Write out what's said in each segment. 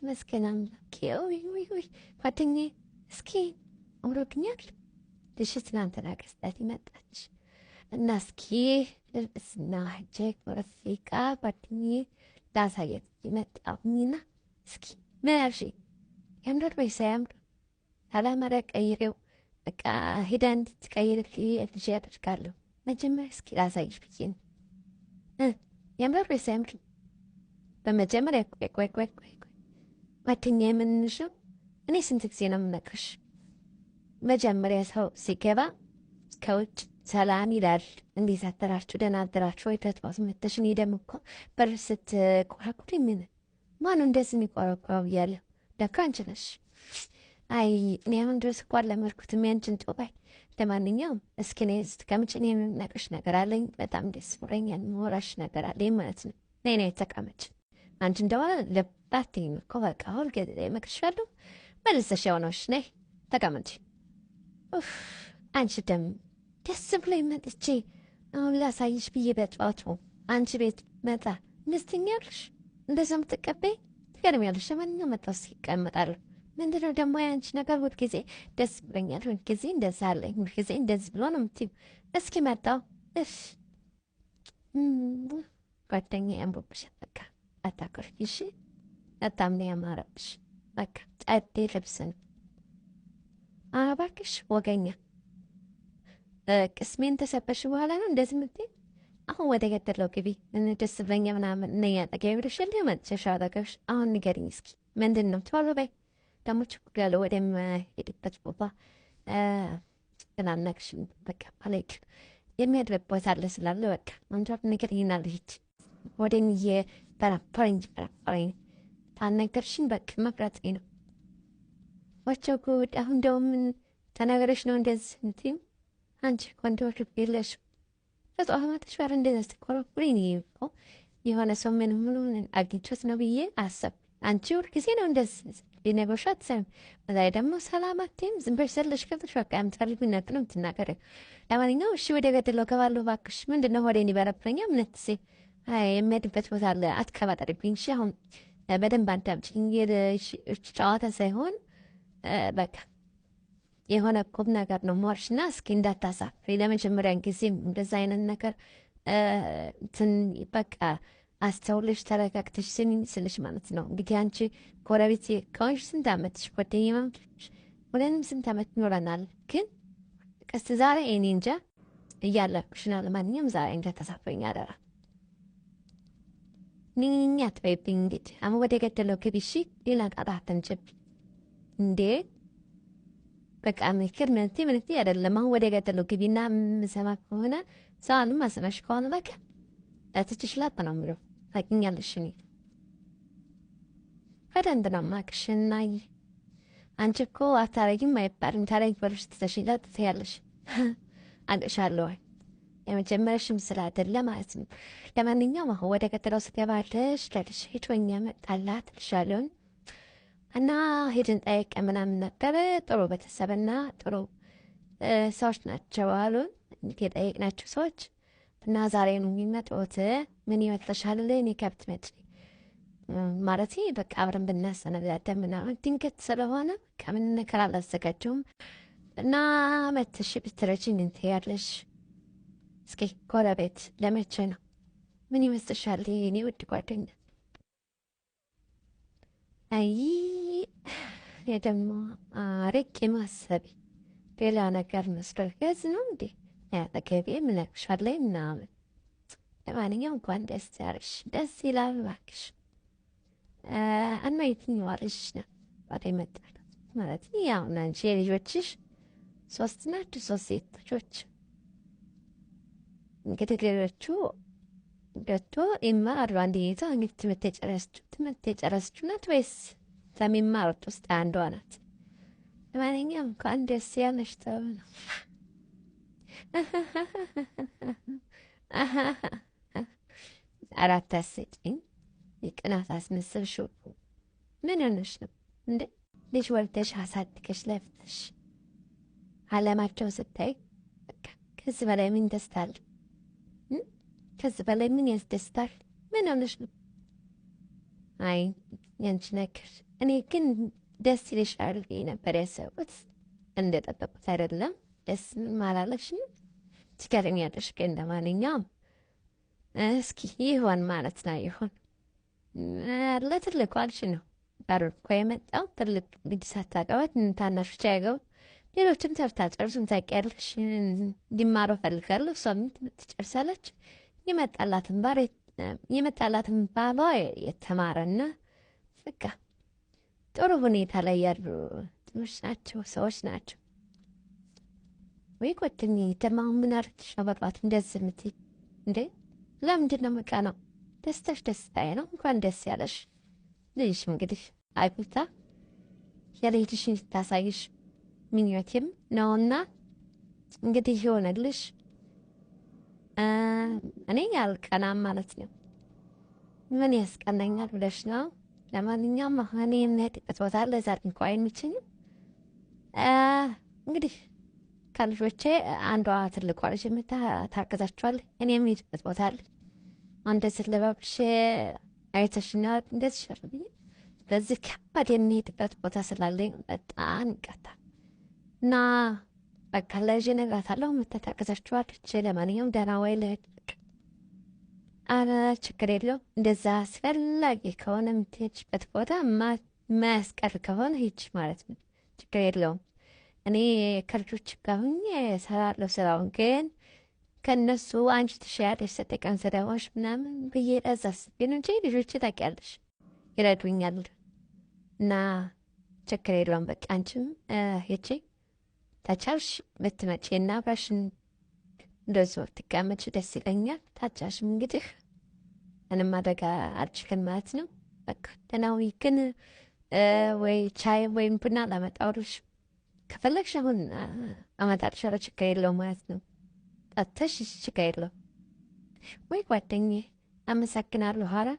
መስገን አምላኬ ውይ ጓደኛዬ እስኪ አምሮብኛል ልሽ ትናንትና ገዝታት ይመጣች እና እስኪ ልብስና ሄጄ ወረፊቃ ጓደኛዬ ላሳየት ይመጣሁኝና እስኪ ምን አልሽኝ? ያምራል ወይስ አያምርም? ካላማረ ቀይሬው በቃ ሄዳ እንድትቀይርልኝ ልጅ ያደርጋለሁ። መጀመሪያ እስኪ ላሳይሽ ብዬ ነው። ያምራል ወይስ አያምርም? በመጀመሪያ ቆይ ጓደኛዬ የምንሽ ነው? እኔ ስንት ጊዜ ነው የምነግርሽ? መጀመሪያ ሰው ሲገባ ከውጭ ሰላም ይላል። እንዴት አደራችሁ? ደህና አደራችሁ ወይ? ተጥዋት መተሽ እኔ ደግሞ እኮ በር ስትቆራቁሪ ምን ማነው እንደዚህ የሚቆረቆረው ብያለሁ። ለካ አንቺ ነሽ። አይ እኔ አሁን ድረስ እኮ አለመድኩትም ያንቺን ጦባይ። ለማንኛውም እስኪ እኔ ስትቀምጭ እኔ የምነግርሽ ነገር አለኝ። በጣም ደስ ብሎኛል። የምወራሽ ነገር አለኝ ማለት ነው። ነይ ተቀመጭ። አንቺ እንደሆነ ልባትኝ እኮ በቃ ሁልጊዜ እመክርሻለሁ። መልሰሽ የሆነሽ ነይ ተቀመጭ። አንቺ ደግሞ ደስ ብሎኝ መጥቼ አሁን ላሳይሽ ብዬ በጠዋቱ አንቺ ቤት መጣ ምስትኛለሽ። እንደዛ ምትቀበይ ትገርሚያለሽ። ለማንኛውም መጣሁ ይቀመጣሉ። ምንድነው ደግሞ ያንቺ ነገር? ሁልጊዜ ደስ ብሎኛል፣ ሁልጊዜ እንደዛ አለኝ፣ ሁልጊዜ እንደዚህ ብሎ ነው የምትይው። እስኪ መጣሁ ጓደኛዬ ያምሮብሻል። በቃ አታኮርፊ እሺ። በጣም ነው ያማረብሽ። በቃ ጸዴ ልብስ ነው። እባክሽ ወገኛ ቅስሜን ተሰበሽ በኋላ ነው እንደዚህ የምትይ? አሁን ወደ ገደለው ግቢ። ደስ ብለኛ ምናምን እነኛ ጠገቢ ብለሽል መጥሸሻ አጠገብሽ። አሁን ንገሪኝ እስኪ ምንድን ነው? ቶሎ በይ ደግሞ ችኩል ወደምሄድበት ቦታ ትናነቅሽኝ። በቃ ማለት የሚያድርበት አለ ስላለ በቃ አንቷት ንገሪኝና ልሂድ። ወደንዬ በራፈረኝ ታነገርሽኝ በቃ መፍረጤ ነው። ወቸው ጉድ! አሁን እንደው ምን ተናገረሽ ነው እንደዚህ እንትም? አንቺ ኮንዶር የለሽ በጧማተሽ ጋር እንደዚህ ተቆረቁሪኝ እኮ የሆነ ሰው ምን ሙሉ አግኝቶት ነው ብዬ አሰብ። አንቺ ሁልጊዜ ነው እንደዚህ ሊነግሮሻት ሰም በላይ ደግሞ ሰላማቴም ዝም ብለሽ ዘለሽ ከብሽ በቃ የምትፈልጊው ነገር ነው የምትናገሪው። ለማንኛውም እሺ ወደ ገደለው ገባለሁ እባክሽ። ምንድን ነው ሆዴን ይበረብረኛል። ምንትሴ የሚሄድበት ቦታ አለ። አትከባጠሪብኝ እሺ። አሁን በደንብ አዳምጪኝ። ጨዋታ ሳይሆን በቃ የሆነ ቁም ነገር ነው ሞርሽና እስኪ እንዳታሳፍሪ። ለመጀመሪያን ጊዜም እንደዛ አይነት ነገር በቃ አስተውልሽ ተረጋግተሽ ስሚኝ ስልሽ ማለት ነው። እንግዲህ አንቺ ጎረቤት ከሆንሽ ስንት ዓመትሽ? ጓደኛ ማምሽ ሁለንም ስንት ዓመት ይኖረናል። ግን ቀስ ዛሬ እኔ እንጃ እያለኩሽና ለማንኛውም ዛሬ እንዳታሳፍሪኝ አደራ። ንኛ አትበይብኝ። እንግዲህ አሁን ወደ ገደለው ግቢ እሺ። ሌላ ጣጣ አትንጭብ እንዴ። በቃ ምክር ምንት አይደለም። አሁን ወደ ገደለው ግቢና የምሰማ ከሆነ ሰዋንም ማሰማሽ ከሆነ በቃ ትችላት ነው የምለው። ታውቂኛለሽ እኔ በደንብ ነው የማውቅሽና አንቺ እኮ አታረጊም አይባልም። ታረጊ በልሽ ትተሽላት ትያለሽ። አውቅሻለሁ የመጀመሪያሽም ስላይደለ ማለት ነው። ለማንኛውም አሁን ወደ ገደለው ስትገባለሽ ለልሽ ሄቶኛ መጣላት ልሻለሁን እና ሄድን ጠየቀ ምናምን ነበረ። ጥሩ ቤተሰብና ጥሩ ሰዎች ናቸው አሉን የጠየቅናቸው ሰዎች እና ዛሬ ነው የሚመጡት። ምን ይመስልሻል? እኔ ከብት መጥ ማለት በቃ አብረን ብናሰነዳደ ምናምን ድንገት ስለሆነ ከምን ነገር አላዘጋጀውም እና መተሽ ብትረጂኝ እንትን ያለሽ እስኪ ጎረቤት ለመቼ ነው? ምን ይመስልሻል? እኔ ውድ ጓደኛ አይ የደግሞ አርቄ ማሰቢ ሌላ ነገር መስሎሽ ገዝ ነው እንዴ? ያጠገቤ ምነግርሻለሁ ምናምን። ለማንኛውም እንኳን ደስ ያለሽ። ደስ ይላል እባክሽ። እና የትኛዋ ልጅ ነው ባዳ ይመጣል ማለት ያው አንቺ የልጆችሽ 3 ናቸው፣ 3 ሴት ልጆች። እንግዲህ ሌሎቹ ገቶ ይማራሉ። አንደኛቷ እንግዲህ ትምህርት የጨረሰችው ናት ወይስ ከሚማሩት ውስጥ አንዷ ናት። ለማንኛውም እንኳን ደስ ያለሽ ተብሎ ነው። አራት አስቂኝ የቅናት አስመስልሽው። ምን ሆነሽ ነው እንዴ? ልጅ ወልደሽ አሳድገሽ ለፍተሽ አለማቸው ስታይ በቃ ከዚህ በላይ ምን ደስታ አለ? ከዚህ በላይ ምን ያስደስታል? ምን ሆነሽ ነው? አይ ያንቺ ነገር እኔ ግን ደስ ይልሻል ብዬ ነበር ያሰብኩት። እንደጠበቁት አይደለም። ደስ ማላለሽም ትገርሚያለሽ። ግን ለማንኛውም እስኪ ይሆን ማለት ነው ይሆን ለትልቁ አልሽ ነው ባሮ እኮ የመጣው ትልቅ ልጅ ሳታውቀዋት ታናሾች አያገቡም። ሌሎችም ተርታ ጨርሱም ታውቂያለሽ። እንዲማረው ፈልጋለሁ። እሷም ትጨርሳለች። የመጣላትን ባሏ የተማረና በቃ ጥሩ ሁኔታ ላይ ያሉ ጥኖች ናቸው፣ ሰዎች ናቸው። ወይ ቆትኝ ደማ ምን አርግሽ ነው በጧት እንደዚህ የምትይ እንዴ? ለምንድን ነው መቃ ነው? ደስታሽ ደስታዬ ነው። እንኳን ደስ ያለሽ። ልጅሽ እንግዲህ አይብልታ የልጅሽን ታሳይሽ ምኞቴም ነውና እንግዲህ ይሆነልሽ። እኔ ያልቀናም ማለት ነው። ምን ያስቀናኛል ብለሽ ነው? ለማንኛውም እኔ የምሄድበት ቦታ አለ። ዛሬ እንኳ አይመቸኝም። እንግዲህ ከልጆቼ አንዷ ትልቋ ልጅ ታግዛችኋለች። እኔ የምሄድበት ቦታ አለ። እንደዚህ ለባብሽ አይተሽኛል። እንደዚህ ሸርብኝ በዚህ ከባድ የሚሄድበት ቦታ ስላለኝ በጣም ይቀጣል እና በቃ ለልጄ እነግራታለሁ። ታግዛችኋለች። ለማንኛውም ደህና ወይ ልሂድ። አረ ችግር የለውም። እንደዛ አስፈላጊ ከሆነ የምትሄድበት ቦታ ማያስቀር ከሆነ ሂጅ ማለት ነው። ችግር የለውም። እኔ ከልጆች ጋር ሁኜ እሰራለሁ ስራውን። ግን ከእነሱ አንቺ ትሻያለሽ ሰጠቀን ስራዎች ምናምን ብዬ እዛስ ግን እንጂ ልጆች ታውቂያለሽ ይረዱኛል እና ችግር የለውም። በቃ አንቺም ሂጂ ታቻልሽ ብትመጪ እና አብራሽን እንደዚሁ ትቀመጭ ደስ ይለኛል። ታቻሽም እንግዲህ ምንም አደጋ አልችልም ማለት ነው። በቃ ደህናዊ ግን ወይ ቻይ ወይም ቡና ላመጣልሽ ከፈለግሽ አሁን አመጣልሻለሁ። ችግር የለውም ማለት ነው። ጠጥተሽ ችግር የለውም። ወይ ጓደኛዬ አመሰግናለሁ። ኋላ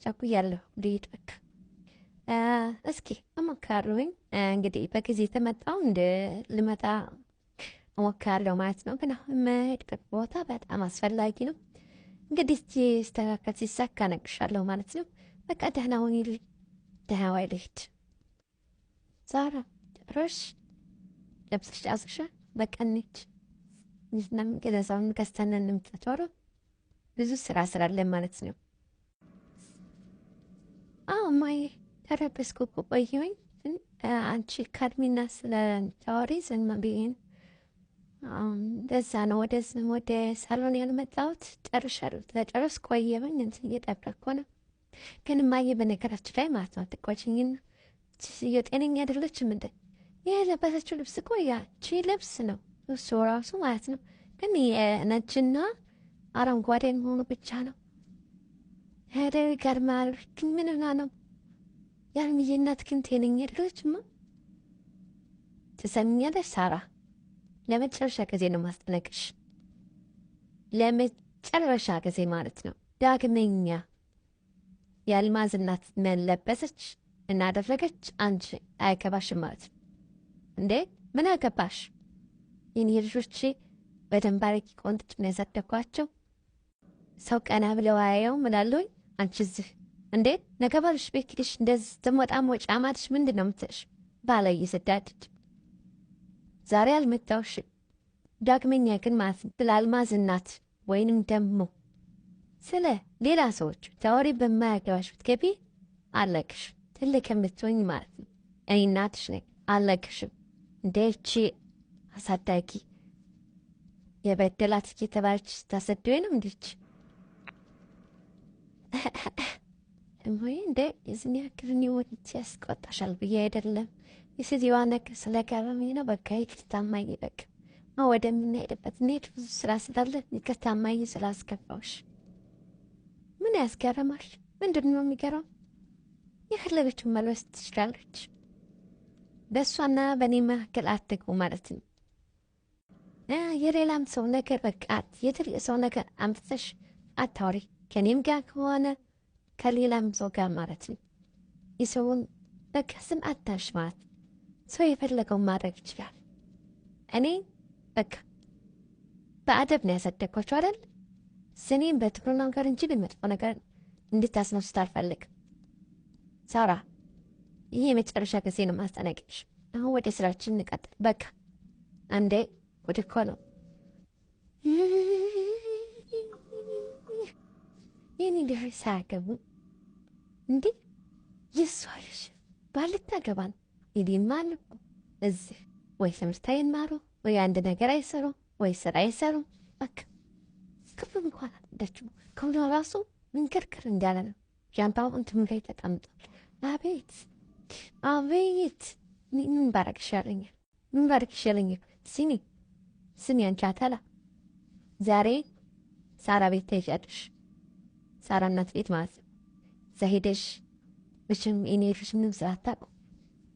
ቻኩያለሁ ልሂድ በቃ። እስኪ እሞክራለሁኝ እንግዲህ በጊዜ ተመጣው ልመጣ እሞክራለሁ ማለት ነው። ግን አሁን የምሄድበት ቦታ በጣም አስፈላጊ ነው። እንግዲህ ሲስተካከል ሲሳካ እነግርሻለሁ ማለት ነው። በቃ ደህና ሁኚ። ደህና ዋይ ልሂድ። ዛራ ጨረሽ? ለብሰሽ ጨርሰሻል? በቃ እንሂድ። ገዛውን ገዝተን እንምጣ። ብዙ ስራ ስላለን ማለት ነው። አዎ ማዬ ተረበስኩ እኮ ቆየሁኝ። አንቺ ካድሚና ስለታወሪ ዝም ብዬሽ እንደዛ ነው ወደ ሳሎን ያልመጣሁት። ጨርሻለሁ። ተጨረስኩ ቆየሁኝ። እንትን እየጠበቅኩ ነው። ግን ማዬ በነገራችን ላይ ማለት ነው አትቆጪኝና ጤነኛ አይደለችም እንደ የለበሰችው ልብስ እኮ ያቺ ልብስ ነው እሱ ራሱ ማለት ነው። ግን ነጭና አረንጓዴ መሆኑ ብቻ ነው። ሄደ ይገርማል። ግን ምን ሆና ነው ያልምዬ እናት ግን ጤነኛ አይደለችማ። ትሰሚኛለሽ ሳራ? ለመጨረሻ ጊዜ ነው ማስጠነቅሽ። ለመጨረሻ ጊዜ ማለት ነው። ዳግመኛ የአልማዝ እናት መለበሰች እናደረገች አንቺ አይገባሽም ማለት ነው። እንዴ ምን አገባሽ? የኔ ልጆቼ በደንብ አድርጌ ቆንጥጭ ነው ያሳደግኳቸው። ሰው ቀና ብለው አያየው ምላለሁኝ። አንቺ እዚህ እንዴ ነገ ባልሽ ቤት ሄደሽ እንደዚህ ትሞጣም ወጪ አማትሽ ምንድን ነው የምትልሽ? ባለይ ስዳድድ ዛሬ አልመጣሁሽ። ዳግመኛ ግን ማለት ስለ አልማዝ እናት ወይንም ደግሞ ስለ ሌላ ሰዎች ታወሪ በማያገባሽ ብትገቢ አለቅሽ። ትልቅ የምትሆኝ ማለት ነው። እኔ እናትሽ ነኝ። አለቅሽም። እንደቺ አሳዳጊ የበደላት እየተባለች ስታሰደኝ ነው እንዲች እሞይ እንደ የዝን ያክል ወንት ያስቆጣሻል ብዬ አይደለም። የሴትዮዋ ነገር ስለገረመኝ ነው። በቃ ይቅርታ እማዬ። በቃ ወደምንሄድበት እንሂድ። ብዙ ስራ ስላለ ይቅርታ እማዬ ስላስገባሁሽ። ምን ያስገረማል? ምንድን ነው የሚገርመው? የፈለገችውን መልበስ ትችላለች። በእሷና በእኔ መካከል አትግቡ ማለት ነው። የሌላም ሰው ነገር በቃ የትልቅ ሰው ነገር አምጥተሽ አታውሪ። ከኔም ጋር ከሆነ ከሌላም ሰው ጋር ማለት ነው። የሰውን በቃ ስም አታሽ ማለት ሰው የፈለገውን ማድረግ ይችላል። እኔ በቃ በአደብ ነው ያሳደግኳቸው አይደል? ስኔም በጥሩ ነገር እንጂ በመጥፎ ነገር እንድታስነሱት አልፈልግም። ሳራ ይሄ የመጨረሻ ጊዜ ነው ማስጠነቅቅሽ። አሁን ወደ ስራችን እንቀጥል። በቃ አንዴ ወደ እኮ ነው ይህን እንዲህ ሳያገቡ እንዴ ይሷልሽ ባልታገባ ነው ይዲማል እዚህ ወይ ትምህርት አይማሩ ወይ አንድ ነገር አይሰሩ ወይ ስራ አይሰሩ። በቃ ክፍል እንኳን አልሄደችም። ከሁሉ ራሱ ምንክርክር እንዳለ ነው። ጃምባውን ትምህርት ላይ ተቀምጧል። አቤት አቤት ምን ባረግ ይሻለኛል? ምን ባረግ ይሻለኛል? ስሚ አንቺ አተላ ዛሬ ሳራ ቤት ትሄጃለሽ። ሳራ እናት ቤት ማለት ነው። እዛ ሄደሽ መቼም እኔ ልጅ ምንም ስራ አታውቅም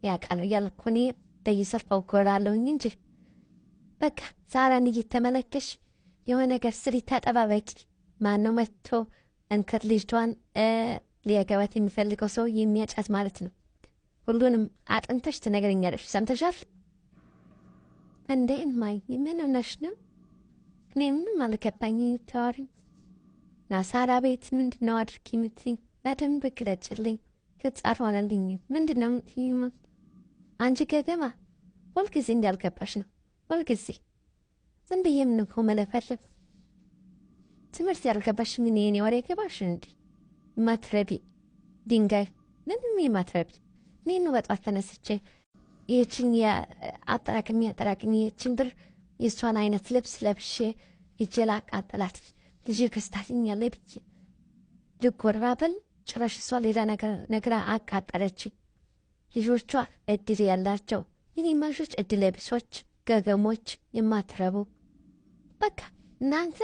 ያውቃል እያልኩ እኔ በየሰፋው እኮራለሁኝ እንጂ በቃ ሳራን እየተመለከሽ የሆነ ነገር ስሪ ተጠባበቂ። ማነው መጥቶ እንክር ልጅቷን ሊያገባት የሚፈልገው ሰው የሚያጫት ማለት ነው። ሁሉንም አጥንተሽ ትነግረኛለሽ። ሰምተሻል እንዴ? እማዬ ምን ሆነሽ ነው? እኔ ምንም አልገባኝም። ተዋሪ ና ሳራ ቤት ምንድን ነው አድርጊ የምትይኝ? በደንብ ግለጭልኝ። ግልጽ አልሆነልኝም። ምንድን ነው የምትይኝ? አንቺ ገገማ ሁልጊዜ እንዳልገባሽ ነው። ሁልጊዜ ዝም ብዬ ምን እኮ መለፈልፍ ትምህርት ያልገባሽ ምን የኔ ወሬ ገባሽ እንዲ ማትረቢ ድንጋይ ምንም የማትረቢ እኔ ነው በጧት ተነስቼ ይህችን አጠራቅሚ ይህችን ብር የእሷን አይነት ልብስ ለብሼ ይጀላ አቃጠላት ልጅ ክስታትኛለ ብዬ ልጎራበል ጭራሽ እሷ ሌላ ነግራ አቃጠለች። ልጆቿ እድል ያላቸው የኔ ማሾች እድል ለብሶች ገገሞች የማትረቡ በቃ እናንተ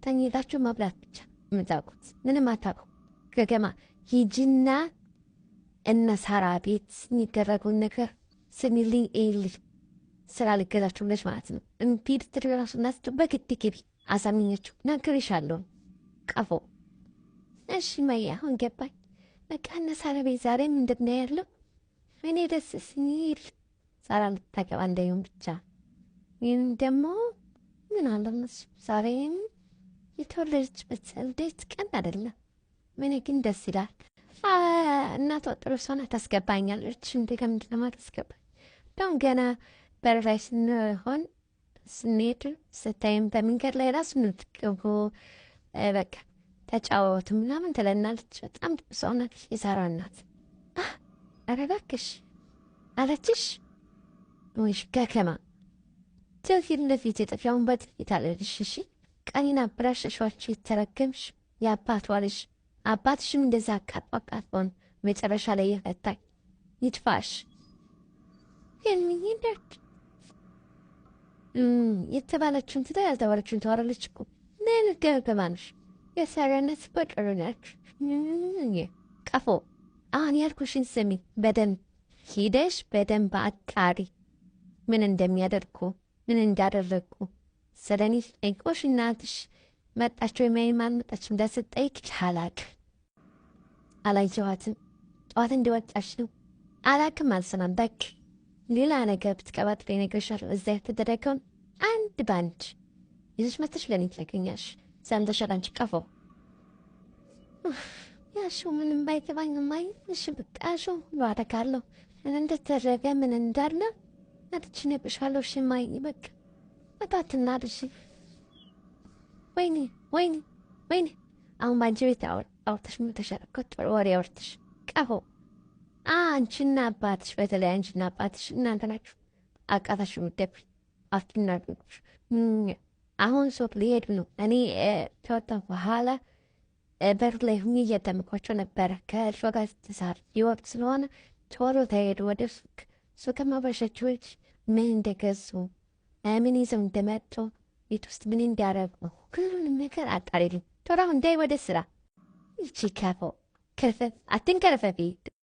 ተኝታችሁ መብላት ብቻ የምታውቁት ምንም አታውቁ። ገገማ ሂጂና እነ ሳራ ቤት የሚደረጉን ነገር ስሚልኝ ኤልሽ ስራ ልገዛችሁ ብለሽ ማለት ነው። እንፒድ ትሪራሱ ናስቱ በግድ ግቢ አሳምኘችው ነግሬሻለሁ። ቀፎ እሺ ማያ አሁን ገባኝ። በቃ እነ ሳራ ቤት ዛሬ ምንድን ነው ያለው? እኔ ደስ ስኒል ሳራ ልታገባ እንዳይሆን ብቻ ይህም ደግሞ ምን አለመስ ዛሬም የተወለደችበት ልደት ቀን አይደለም። ምን ግን ደስ ይላል። እናቷ ጥሩ ሰው ናት። ታስገባኛለች እንደ ከምንድን ነው የማታስገባኝ? እንደውም ገና በር ላይ ስንሄድ ስታይም በመንገድ ላይ ራሱ ንትቅቡ በቃ ተጫወቱ ምናምን ትለናለች። በጣም ሰው ናት የሳራ እናት። ኧረ እባክሽ አለችሽ ወይሽ ገከማ ትውፊት ለፊት የጥፊያውን በጥፊት አለልሽ። እሺ ቀኒና ብራሽሿች የተረገምሽ የአባቷ ልጅ አባትሽም እንደዛ አቃጥባቃጥቦን መጨረሻ ላይ የፈታኝ ይጥፋሽ። የሚኝደርድ የተባለችውን ትታ ያልተባለችውን ተዋረለች እኮ ምን ገገማንሽ የሳራነት በጥሩ ነች። ቀፎ አሁን ያልኩሽን ስሚ በደንብ ሂደሽ በደንብ አጣሪ። ምን እንደሚያደርጉ ምን እንዳደረጉ ስለኔ ጠይቆሽ እናትሽ መጣቸው የማይም አልመጣችም እንዳስጠይቅ ቻላክ አላየኋትም። ጠዋት እንዲወጣሽ ነው አላክም አልሰማም። በክ ሌላ ነገር ብትቀባጥሪ እነግርሻለሁ። እዛ የተደረገውን አንድ ባንድ ይዘሽ መተሽ ለኔ ትነግሪኛለሽ። ሰምተሻል አንቺ ቀፎ? ያሹ ምንም ባይገባኝ ማይ እሺ በቃ ሹ ሁሉ አደርጋለሁ። እንደተደረገ ምን እንዳለ ነጥቼ ነግርሻለሁ። እሺ ማይ በቃ መጣትና ልሽ ወይኔ አሁን ባንቺ ቤት አውርተሽ ምን ተሸረኮት ወሬ አውርተሽ ቀፎ አንቺና አባትሽ በተለይ አንቺና አባትሽ እናንተ ናችሁ አቃታችሁ ምደብ አፍናችሁ። አሁን ሶፕ ሊሄድ ነው። እኔ ተወጣሁ በኋላ በር ላይ ሁኜ እያዳመኳቸው ነበረ። ከእርሷ ጋር ስትሳር ይወቅት ስለሆነ ቶሎ ተሄዱ ወደ ሱቅ ከማበሻቸው ምን እንደገዙ ምን ይዘው እንደመጡ ቤት ውስጥ ምን እንዲያረጉ ሁሉንም ነገር አጣሪልኝ። ቶሎ አሁን እንዳይ ወደ ስራ። ይቺ ከፎ ክርፍፍ አትንከረፈፊ